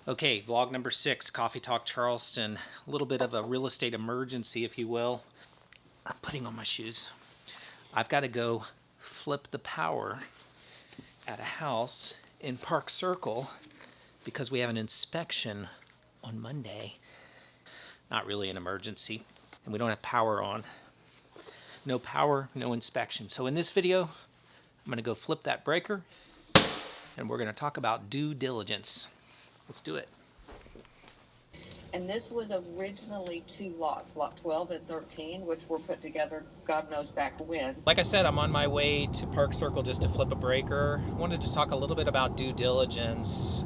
Okay, vlog number 6, Coffee Talk Charleston. A little bit of a real estate emergency, if you will. I'm putting on my shoes. I've got to go flip the power at a house in Park Circle because we have an inspection on Monday. Not really an emergency, and we don't have power on. No power, no inspection. So in this video, I'm going to go flip that breaker, and we're going to talk about due diligence. Let's do it. And this was originally 2 lots, lot 12 and 13, which were put together God knows back when. Like I said, I'm on my way to Park Circle just to flip a breaker. I wanted to talk a little bit about due diligence.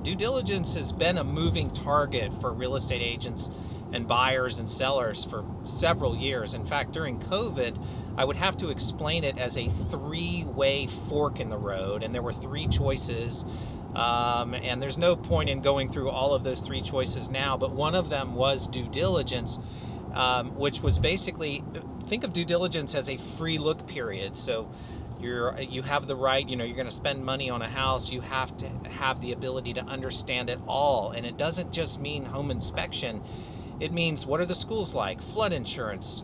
Due diligence has been a moving target for real estate agents and buyers and sellers for several years. In fact, during COVID, I would have to explain it as a 3-way fork in the road, and there were 3 choices. And there's no point in going through all of those 3 choices now, but one of them was due diligence, which was basically, think of due diligence as a free look period. So you have the right, you're going to spend money on a house, you have to have the ability to understand it all. And it doesn't just mean home inspection. It means, what are the schools like? Flood insurance.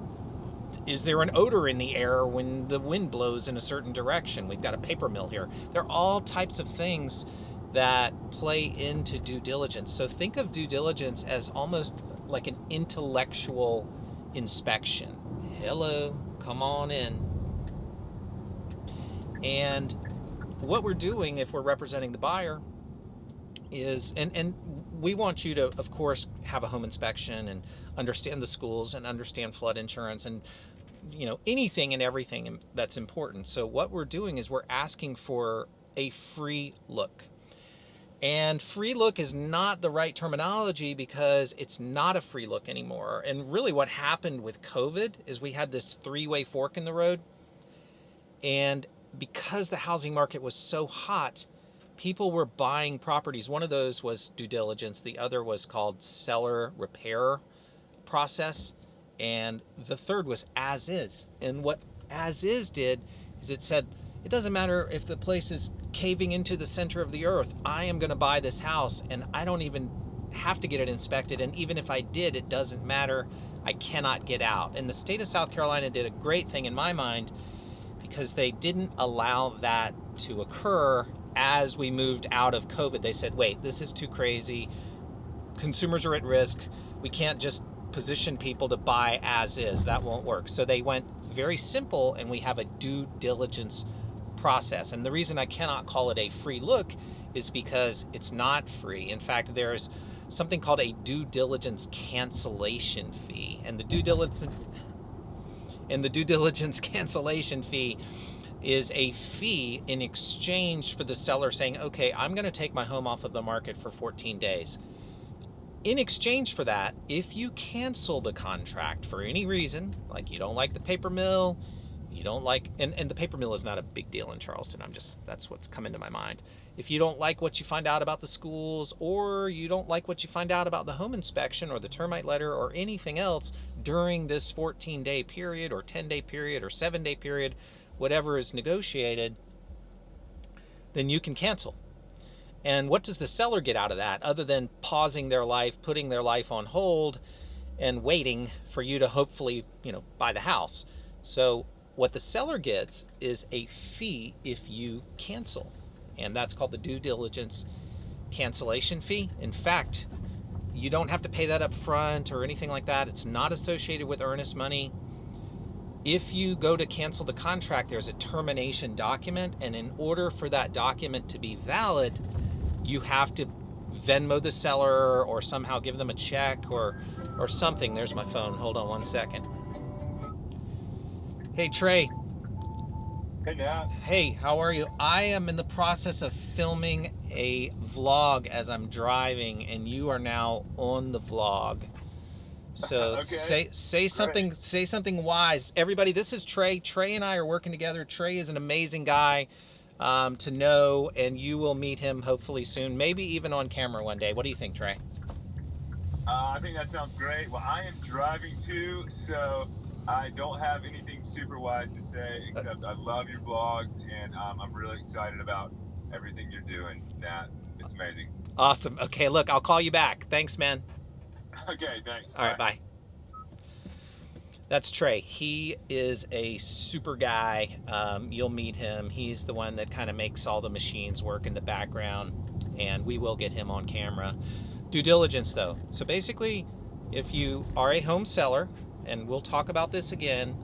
Is there an odor in the air when the wind blows in a certain direction? We've got a paper mill here. There are all types of things that play into due diligence. So think of due diligence as almost like an intellectual inspection. Hello, come on in. And what we're doing, if we're representing the buyer, is, and we want you to, of course, have a home inspection and understand the schools and understand flood insurance and anything and everything that's important. So what we're doing is we're asking for a free look. And free look is not the right terminology because it's not a free look anymore. And really what happened with COVID is we had this 3-way fork in the road. And because the housing market was so hot, people were buying properties. One of those was due diligence. The other was called seller repair process. And the third was as is. And what as is did is it said, it doesn't matter if the place is caving into the center of the earth. I am going to buy this house, and I don't even have to get it inspected. And even if I did, it doesn't matter. I cannot get out. And the state of South Carolina did a great thing in my mind because they didn't allow that to occur as we moved out of COVID. They said, wait, this is too crazy. Consumers are at risk. We can't just position people to buy as is. That won't work. So they went very simple, and we have a due diligence process. And the reason I cannot call it a free look is because it's not free. In fact, there's something called a due diligence cancellation fee. And the due diligence cancellation fee is a fee in exchange for the seller saying, okay, I'm going to take my home off of the market for 14 days. In exchange for that, if you cancel the contract for any reason, like you don't like the paper mill, you don't like, and the paper mill is not a big deal in Charleston. That's what's come into my mind. If you don't like what you find out about the schools, or you don't like what you find out about the home inspection or the termite letter or anything else during this 14-day period or 10-day period or 7-day period, whatever is negotiated, then you can cancel. And what does the seller get out of that other than pausing their life, putting their life on hold, and waiting for you to hopefully, buy the house? So what the seller gets is a fee if you cancel. And that's called the due diligence cancellation fee. In fact, you don't have to pay that up front or anything like that. It's not associated with earnest money. If you go to cancel the contract, there's a termination document. And in order for that document to be valid, you have to Venmo the seller or somehow give them a check or something. There's my phone. Hold on one second. Hey, Trey. Hey, Nat. Hey, how are you? I am in the process of filming a vlog as I'm driving, and you are now on the vlog. So Okay. say something. Great. Say something wise. Everybody, this is Trey. Trey and I are working together. Trey is an amazing guy to know, and you will meet him hopefully soon, maybe even on camera one day. What do you think, Trey? I think that sounds great. Well, I am driving too, so I don't have anything super wise to say, except I love your vlogs, and I'm really excited about everything you're doing, Nat. It's amazing. Awesome. Okay, look, I'll call you back. Thanks, man. Okay, thanks. All right, bye. That's Trey. He is a super guy. You'll meet him. He's the one that kind of makes all the machines work in the background, and we will get him on camera. Due diligence, though. So basically, if you are a home seller, and we'll talk about this again,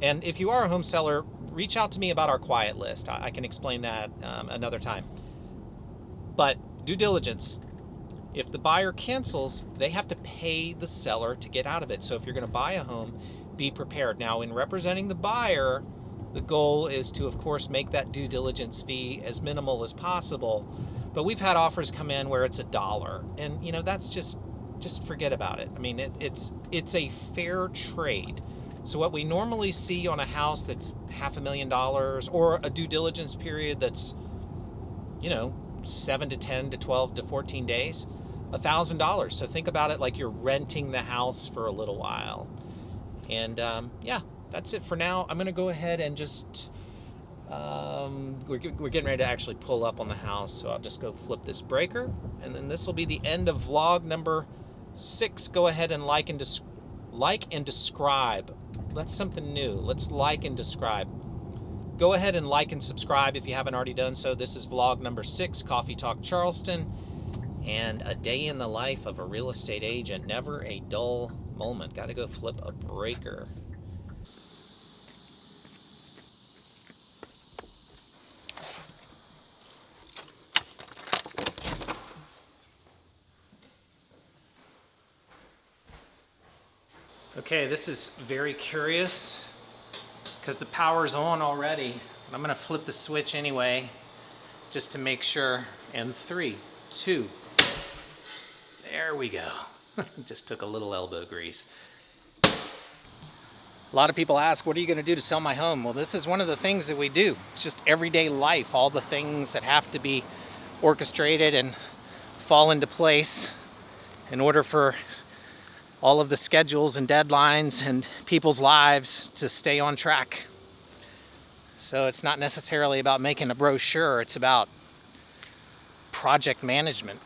and if you are a home seller, reach out to me about our quiet list. I can explain that another time. But due diligence. If the buyer cancels, they have to pay the seller to get out of it. So if you're going to buy a home, be prepared. Now, in representing the buyer, the goal is to, of course, make that due diligence fee as minimal as possible. But we've had offers come in where it's $1, and you know that's just forget about it. I mean, it's a fair trade. So what we normally see on a house that's $500,000 or a due diligence period that's, you know, 7 to 10 to 12 to 14 days, $1,000. So think about it like you're renting the house for a little while. And yeah, that's it for now. I'm gonna go ahead and just we're getting ready to actually pull up on the house, so I'll just go flip this breaker, and then this will be the end of vlog number 6. Go ahead and like and describe. That's something new. Let's like and describe. Go ahead and like and subscribe if you haven't already done so. This is vlog number 6, Coffee Talk Charleston, and a day in the life of a real estate agent. Never a dull moment. Got to go flip a breaker. Okay, this is very curious because the power's on already. I'm gonna flip the switch anyway, just to make sure. And 3, 2, there we go. Just took a little elbow grease. A lot of people ask, what are you gonna do to sell my home? Well, this is one of the things that we do. It's just everyday life, all the things that have to be orchestrated and fall into place in order for all of the schedules and deadlines and people's lives to stay on track. So it's not necessarily about making a brochure, it's about project management.